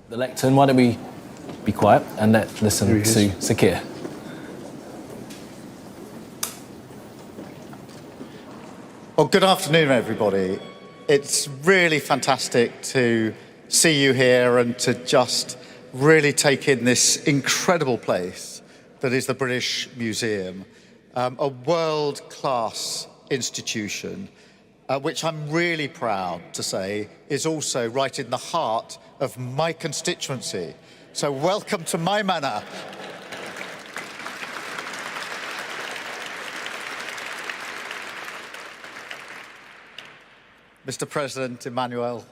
the lectern. Why don't we be quiet and listen to Keir? Well, good afternoon, everybody. It's really fantastic to see you here and to just really take in this incredible place that is the British Museum, a world-class institution, which I'm really proud to say is also right in the heart of my constituency. So welcome to my manor. Mr. President Emmanuel,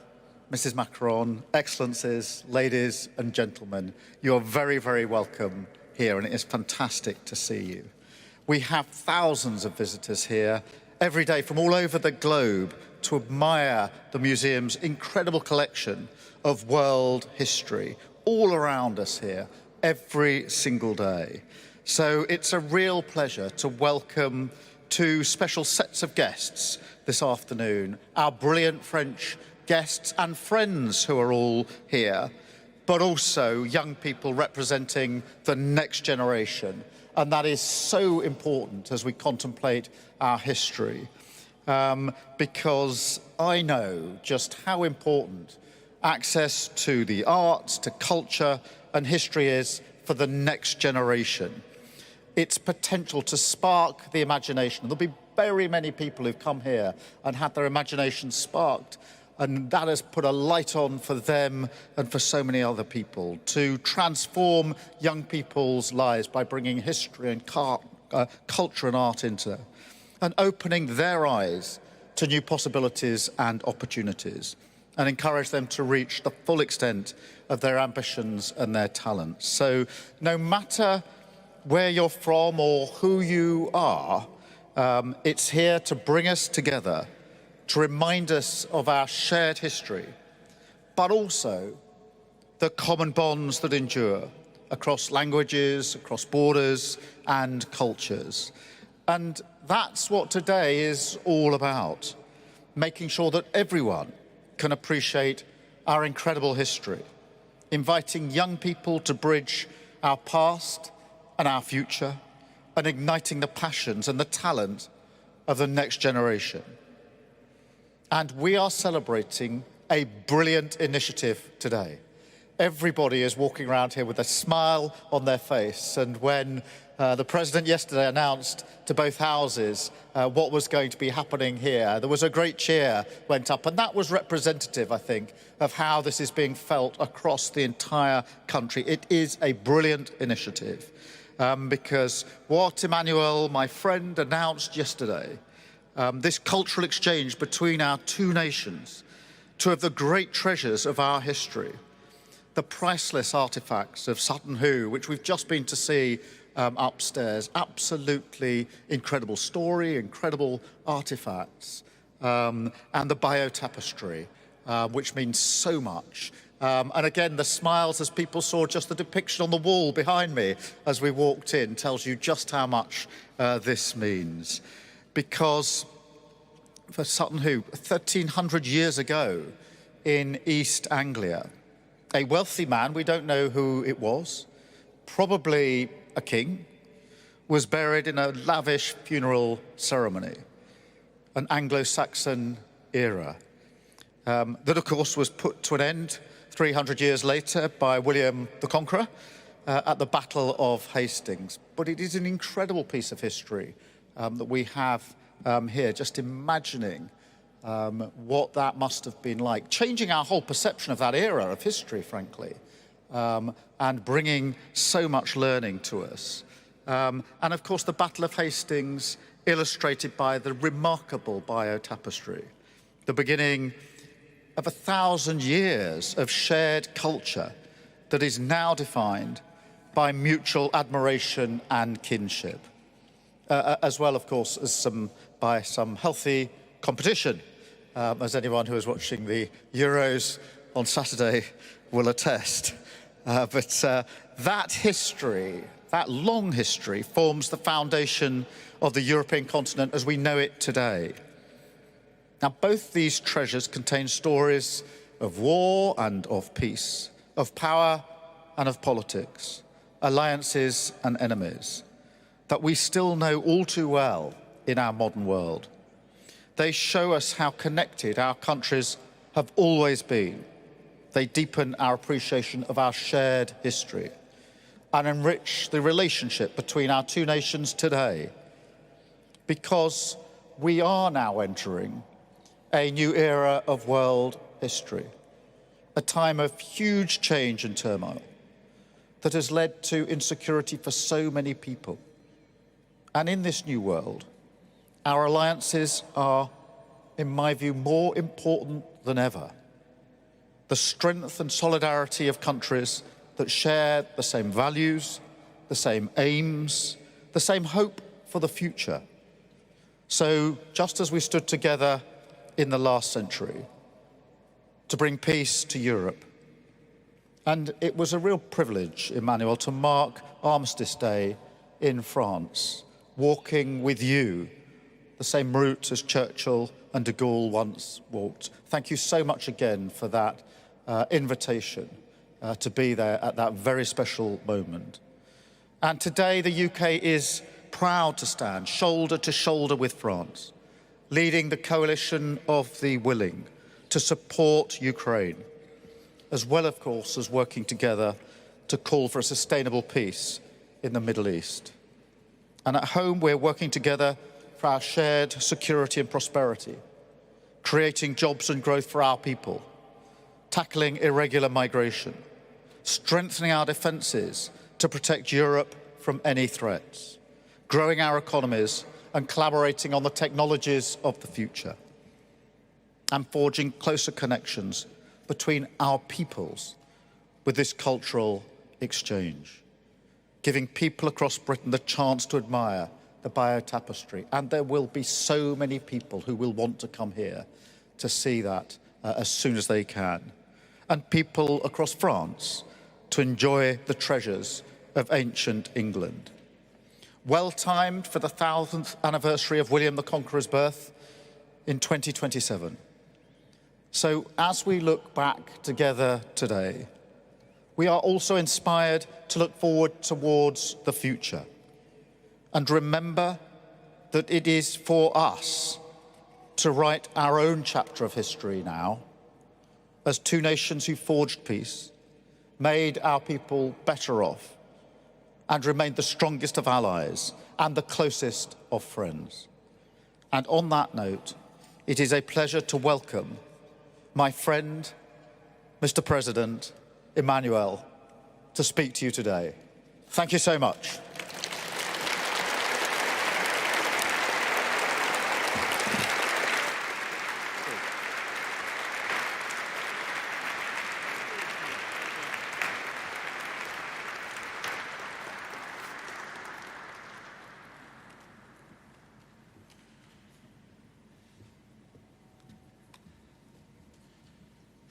Mrs. Macron, Excellencies, ladies and gentlemen, you are very, very welcome here, and it is fantastic to see you. We have thousands of visitors here every day from all over the globe to admire the museum's incredible collection of world history all around us here every single day. So it's a real pleasure to welcome two special sets of guests this afternoon, our brilliant French guests and friends who are all here, but also young people representing the next generation. And that is so important as we contemplate our history, because I know just how important access to the arts, to culture and history is for the next generation. Its potential to spark the imagination. There'll be very many people who've come here and had their imagination sparked, and that has put a light on for them and for so many other people, to transform young people's lives by bringing history and culture and art into them, and opening their eyes to new possibilities and opportunities, and encourage them to reach the full extent of their ambitions and their talents. So no matter where you're from or who you are, it's here to bring us together, to remind us of our shared history, but also the common bonds that endure across languages, across borders and cultures. And that's what today is all about, making sure that everyone can appreciate our incredible history, inviting young people to bridge our past and our future, and igniting the passions and the talent of the next generation. And we are celebrating a brilliant initiative today. Everybody is walking around here with a smile on their face, and when the President yesterday announced to both houses what was going to be happening here, there was a great cheer went up, and that was representative, I think, of how this is being felt across the entire country. It is a brilliant initiative. Because what Emmanuel, my friend, announced yesterday, this cultural exchange between our two nations, two of the great treasures of our history, the priceless artefacts of Sutton Hoo, which we've just been to see upstairs, absolutely incredible story, incredible artefacts, and the biotapestry, which means so much. And again, the smiles as people saw just the depiction on the wall behind me as we walked in tells you just how much this means. Because for Sutton Hoo, 1,300 years ago in East Anglia, a wealthy man, we don't know who it was, probably a king, was buried in a lavish funeral ceremony, an Anglo-Saxon era, that of course was put to an end 300 years later by William the Conqueror at the Battle of Hastings. But it is an incredible piece of history that we have here, just imagining what that must have been like, changing our whole perception of that era of history, frankly, and bringing so much learning to us. And of course, the Battle of Hastings, illustrated by the remarkable biotapestry, the beginning of 1,000 years of shared culture that is now defined by mutual admiration and kinship, as well, of course, as by some healthy competition, as anyone who is watching the Euros on Saturday will attest. But that history, that long history, forms the foundation of the European continent as we know it today. Now, both these treasures contain stories of war and of peace, of power and of politics, alliances and enemies, that we still know all too well in our modern world. They show us how connected our countries have always been. They deepen our appreciation of our shared history and enrich the relationship between our two nations today, because we are now entering a new era of world history, a time of huge change and turmoil that has led to insecurity for so many people. And in this new world, our alliances are, in my view, more important than ever. The strength and solidarity of countries that share the same values, the same aims, the same hope for the future. So, just as we stood together in the last century to bring peace to Europe, and it was a real privilege, Emmanuel, to mark Armistice Day in France, walking with you the same route as Churchill and de Gaulle once walked. Thank you so much again for that invitation to be there at that very special moment. And today the UK is proud to stand shoulder to shoulder with France, leading the coalition of the willing to support Ukraine, as well, of course, as working together to call for a sustainable peace in the Middle East. And at home, we're working together for our shared security and prosperity, creating jobs and growth for our people, tackling irregular migration, strengthening our defences to protect Europe from any threats, growing our economies and collaborating on the technologies of the future, and forging closer connections between our peoples with this cultural exchange, giving people across Britain the chance to admire the biotapestry. And there will be so many people who will want to come here to see that as soon as they can. And people across France to enjoy the treasures of ancient England. Well-timed for the 1000th anniversary of William the Conqueror's birth in 2027. So as we look back together today, we are also inspired to look forward towards the future and remember that it is for us to write our own chapter of history now as two nations who forged peace, made our people better off, and remained the strongest of allies and the closest of friends. And on that note, it is a pleasure to welcome my friend, Mr. President Emmanuel, to speak to you today. Thank you so much.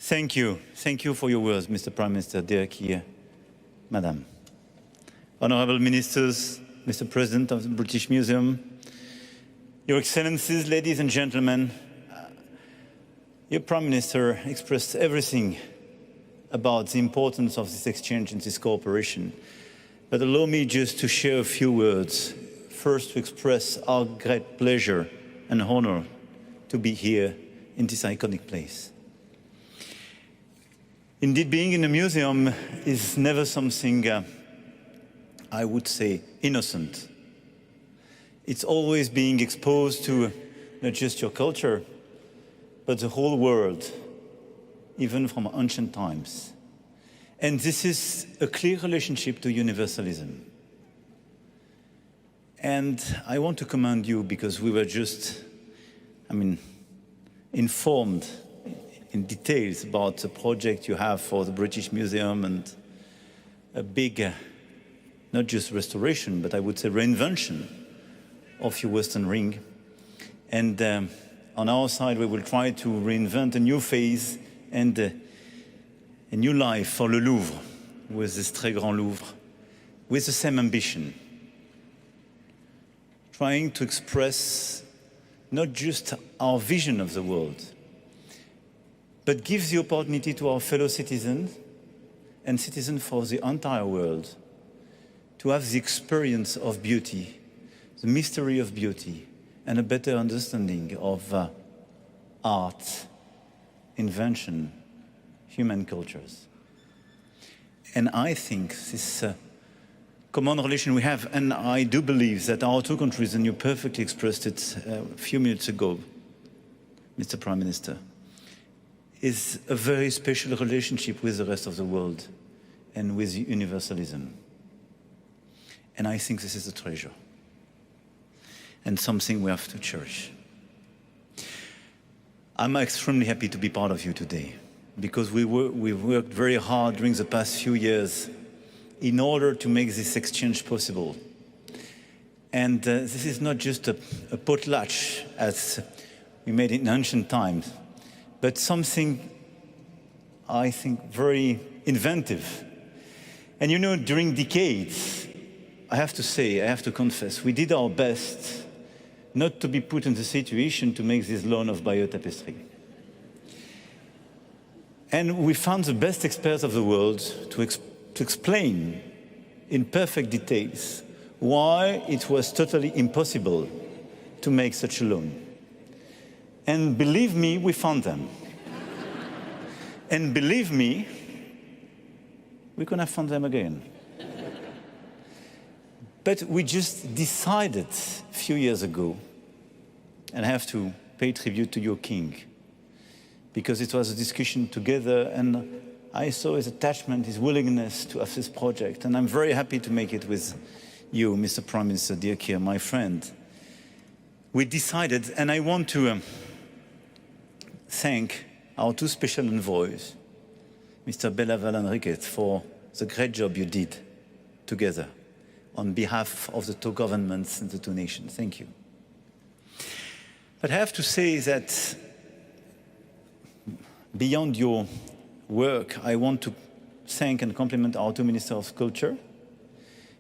Thank you. Thank you for your words, Mr. Prime Minister, dear Keir, Madam. Honourable Ministers, Mr. President of the British Museum, Your Excellencies, ladies and gentlemen, your Prime Minister expressed everything about the importance of this exchange and this cooperation. But allow me just to share a few words. First, to express our great pleasure and honour to be here in this iconic place. Indeed, being in a museum is never something, I would say, innocent. It's always being exposed to not just your culture, but the whole world, even from ancient times. And this is a clear relationship to universalism. And I want to commend you because we were just, informed in details about the project you have for the British Museum and a big, not just restoration, but I would say reinvention of your Western Ring. And on our side, we will try to reinvent a new phase and a new life for Le Louvre, with this Très Grand Louvre, with the same ambition, trying to express not just our vision of the world, but gives the opportunity to our fellow citizens and citizens for the entire world to have the experience of beauty, the mystery of beauty, and a better understanding of art, invention, human cultures. And I think this common relation we have, and I do believe that our two countries, and you perfectly expressed it a few minutes ago, Mr. Prime Minister, is a very special relationship with the rest of the world and with universalism. And I think this is a treasure and something we have to cherish. I'm extremely happy to be part of you today because we've worked very hard during the past few years in order to make this exchange possible. And this is not just a potlatch as we made it in ancient times, but something, I think, very inventive. And you know, during decades, I have to say, I have to confess, we did our best not to be put in the situation to make this loan of biotapestry. And we found the best experts of the world to explain in perfect details why it was totally impossible to make such a loan. And believe me, we found them. And believe me, we're going to find them again. But we just decided a few years ago, and I have to pay tribute to your king, because it was a discussion together, and I saw his attachment, his willingness to have this project, and I'm very happy to make it with you, Mr. Prime Minister, dear Keir, my friend. We decided, and I want to thank our two special envoys, Mr. Belaval and Riquet, for the great job you did together on behalf of the two governments and the two nations. Thank you. But I have to say that beyond your work, I want to thank and compliment our two Ministers of Culture,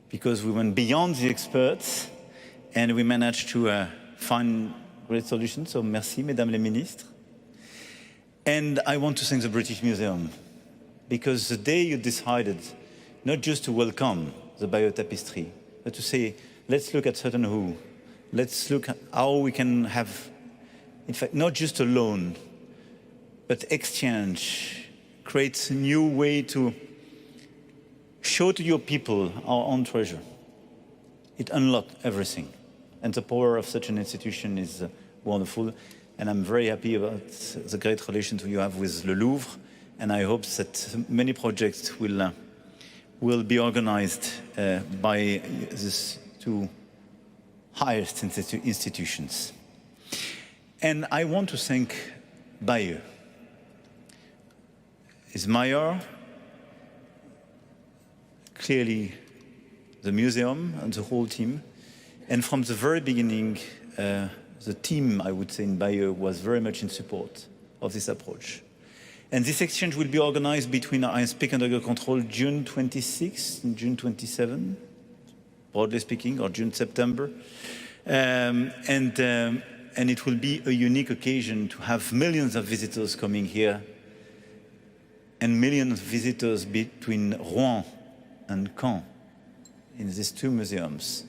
because we went beyond the experts and we managed to find great solutions. So merci, Mesdames les Ministres. And I want to thank the British Museum, because the day you decided not just to welcome the biotapestry, but to say, let's look at certain who, let's look at how we can have, in fact, not just a loan, but exchange, create a new way to show to your people our own treasure. It unlocked everything. And the power of such an institution is wonderful. And I'm very happy about the great relations you have with the Louvre. And I hope that many projects will be organized by these two highest institutions. And I want to thank Bayeux, his mayor, clearly the museum and the whole team. And from the very beginning, the team, I would say, in Bayeux was very much in support of this approach. And this exchange will be organized between ISPIC and Under Control June 26 and June 27, broadly speaking, or June, September. And it will be a unique occasion to have millions of visitors coming here and millions of visitors between Rouen and Caen in these two museums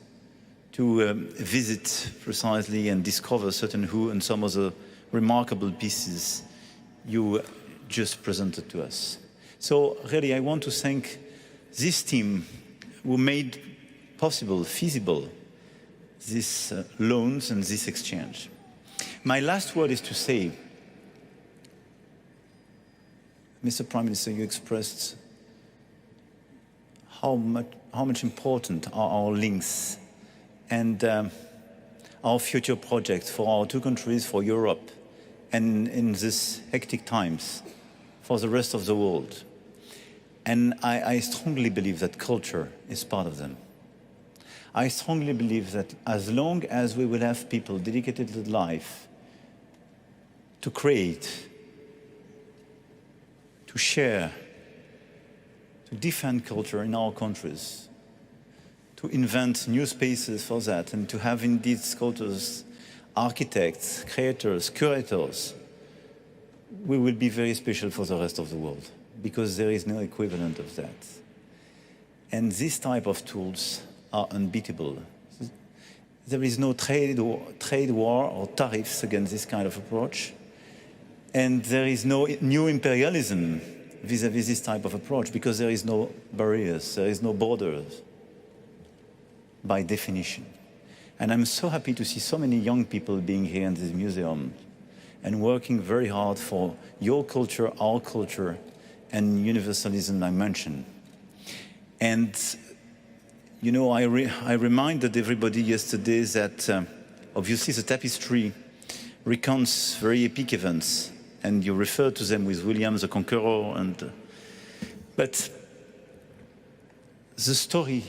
to visit precisely and discover certain who and some of the remarkable pieces you just presented to us. So really, I want to thank this team who made possible, feasible, these loans and this exchange. My last word is to say, Mr. Prime Minister, you expressed how much important are our links and our future projects for our two countries, for Europe, and in these hectic times, for the rest of the world. And I strongly believe that culture is part of them. I strongly believe that as long as we will have people dedicated to life, to create, to share, to defend culture in our countries, to invent new spaces for that, and to have indeed sculptors, architects, creators, curators, we will be very special for the rest of the world. because there is no equivalent of that. And this type of tools are unbeatable. There is no trade war or tariffs against this kind of approach. And there is no new imperialism vis-à-vis this type of approach, because there is no barriers, there is no borders, by definition. And I'm so happy to see so many young people being here in this museum and working very hard for your culture, our culture, and universalism I mentioned. And, you know, I reminded everybody yesterday that obviously the tapestry recounts very epic events, and you refer to them with William the Conqueror, but the story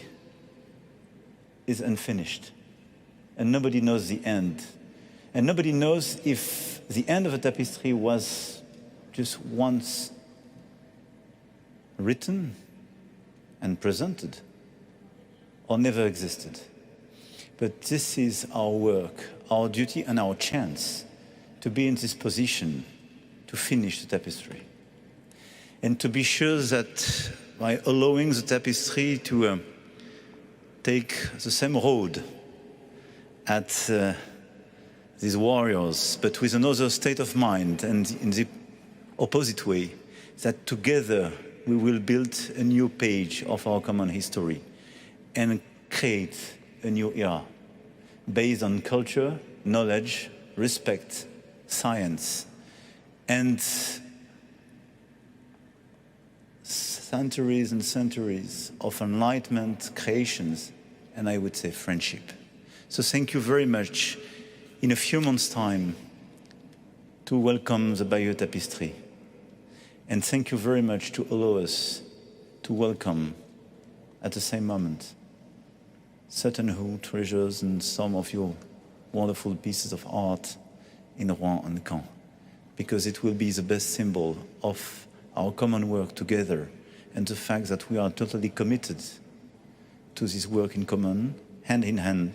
is unfinished, and nobody knows the end. And nobody knows if the end of a tapestry was just once written and presented, or never existed. But this is our work, our duty and our chance to be in this position to finish the tapestry. And to be sure that by allowing the tapestry to take the same road at these warriors, but with another state of mind and in the opposite way, that together we will build a new page of our common history and create a new era based on culture, knowledge, respect, science, and centuries and centuries of enlightenment, creations, and I would say friendship. So thank you very much. In a few months' time, to welcome the Bayeux Tapestry. And thank you very much to allow us to welcome, at the same moment, certain who treasures and some of your wonderful pieces of art in Rouen and Caen, because it will be the best symbol of our common work together and the fact that we are totally committed to this work in common, hand in hand,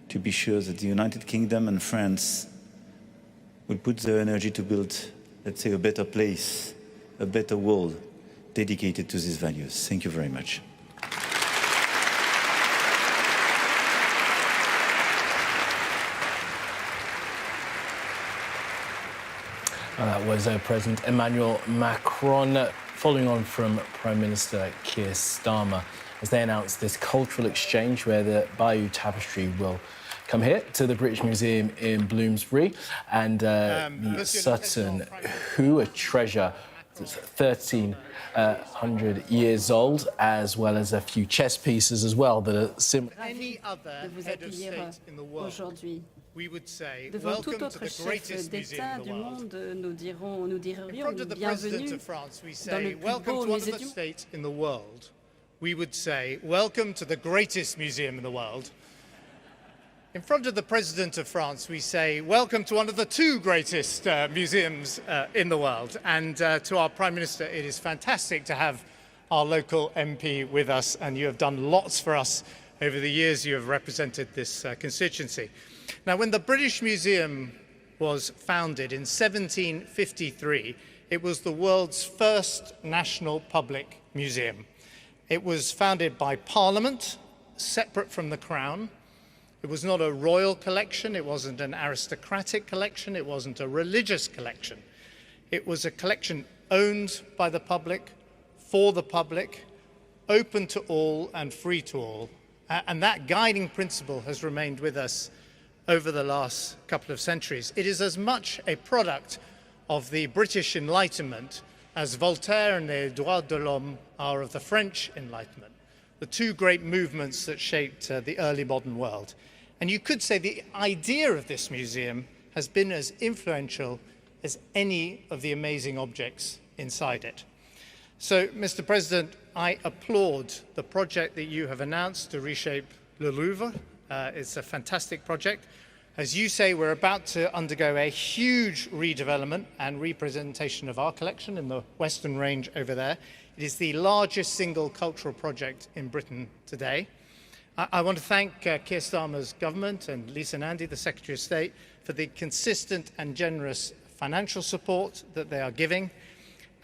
to be sure that the United Kingdom and France will put their energy to build, let's say, a better place, a better world dedicated to these values. Thank you very much. That was President Emmanuel Macron, following on from Prime Minister Keir Starmer, as they announced this cultural exchange where the Bayeux Tapestry will come here to the British Museum in Bloomsbury, and the Sutton Hoo, a treasure that's 1,300 years old, as well as a few chess pieces as well that are similar. Any other head of state in the world, we would say, devant tout welcome to autre the chef greatest d'État museum in du the world. monde, nous dirions In front of the President of France, we say, welcome to one of the states in the world. We would say, welcome to the greatest museum in the world. In front of the President of France, we say, welcome to one of the two greatest museums in the world. And to our Prime Minister, it is fantastic to have our local MP with us, and you have done lots for us over the years you have represented this constituency. Now, when the British Museum was founded in 1753, it was the world's first national public museum. It was founded by Parliament, separate from the Crown. It was not a royal collection, it wasn't an aristocratic collection, it wasn't a religious collection. It was a collection owned by the public, for the public, open to all and free to all. And that guiding principle has remained with us over the last couple of centuries. It is as much a product of the British Enlightenment as Voltaire and les droits de l'homme are of the French Enlightenment, the two great movements that shaped the early modern world. And you could say the idea of this museum has been as influential as any of the amazing objects inside it. So, Mr. President, I applaud the project that you have announced to reshape Le Louvre. It's a fantastic project. As you say, we're about to undergo a huge redevelopment and representation of our collection in the Western Range over there. It is the largest single cultural project in Britain today. I want to thank Keir Starmer's government and Lisa Nandy, the Secretary of State, for the consistent and generous financial support that they are giving.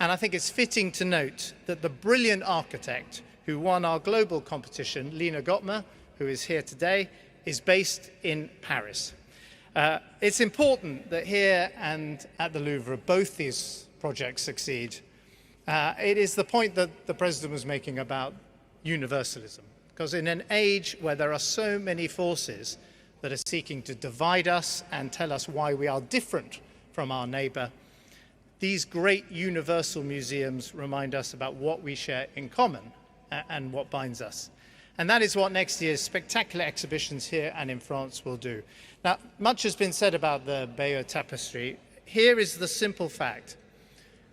And I think it's fitting to note that the brilliant architect who won our global competition, Lina Gottmer, who is here today, is based in Paris. It's important that here and at the Louvre, both these projects succeed. It is the point that the President was making about universalism, because in an age where there are so many forces that are seeking to divide us and tell us why we are different from our neighbour, these great universal museums remind us about what we share in common and what binds us. And that is what next year's spectacular exhibitions here and in France will do. Now, much has been said about the Bayeux Tapestry. Here is the simple fact.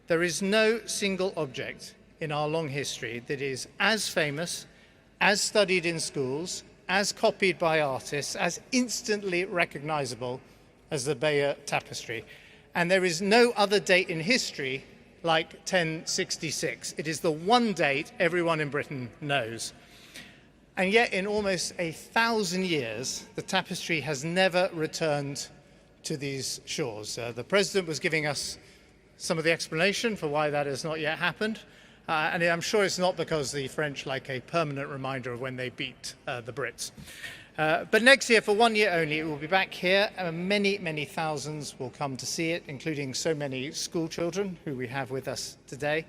There is no single object in our long history that is as famous, as studied in schools, as copied by artists, as instantly recognizable as the Bayeux Tapestry. And there is no other date in history like 1066. It is the one date everyone in Britain knows. And yet, in almost 1,000 years, the tapestry has never returned to these shores. The President was giving us some of the explanation for why that has not yet happened. And I'm sure it's not because the French like a permanent reminder of when they beat the Brits. But next year, for 1 year only, it will be back here. Many, many thousands will come to see it, including so many school children who we have with us today.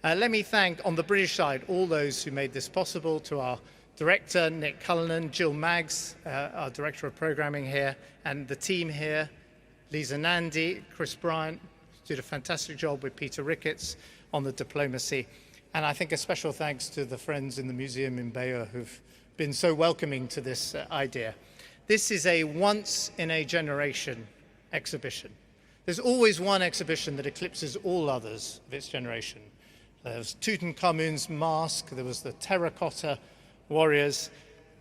Let me thank, on the British side, all those who made this possible, to our Director, Nick Cullinan, Jill Maggs, our Director of Programming here, and the team here, Lisa Nandy, Chris Bryant, did a fantastic job with Peter Ricketts on the diplomacy. And I think a special thanks to the friends in the museum in Bayeux who've been so welcoming to this idea. This is a once-in-a-generation exhibition. There's always one exhibition that eclipses all others of its generation. There was Tutankhamun's mask, there was the terracotta warriors.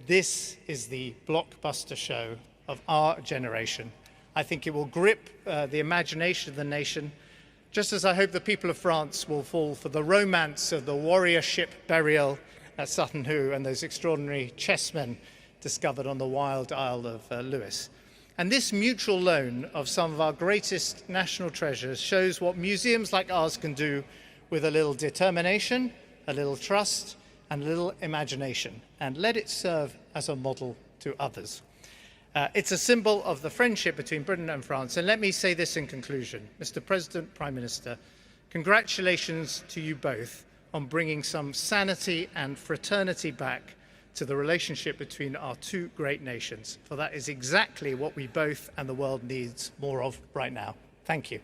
This is the blockbuster show of our generation. I think it will grip the imagination of the nation, just as I hope the people of France will fall for the romance of the warrior ship burial at Sutton Hoo and those extraordinary chessmen discovered on the wild Isle of Lewis. And this mutual loan of some of our greatest national treasures shows what museums like ours can do with a little determination, a little trust, and a little imagination, and let it serve as a model to others. It's a symbol of the friendship between Britain and France. And let me say this in conclusion. Mr. President, Prime Minister, congratulations to you both on bringing some sanity and fraternity back to the relationship between our two great nations, for that is exactly what we both and the world needs more of right now. Thank you.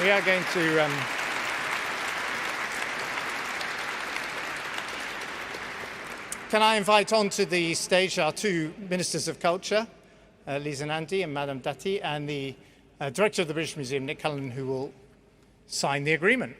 We are going to can I invite onto the stage our two Ministers of Culture, Lisa Nandy and Madame Dati, and the Director of the British Museum, Nick Cullinan, who will sign the agreement.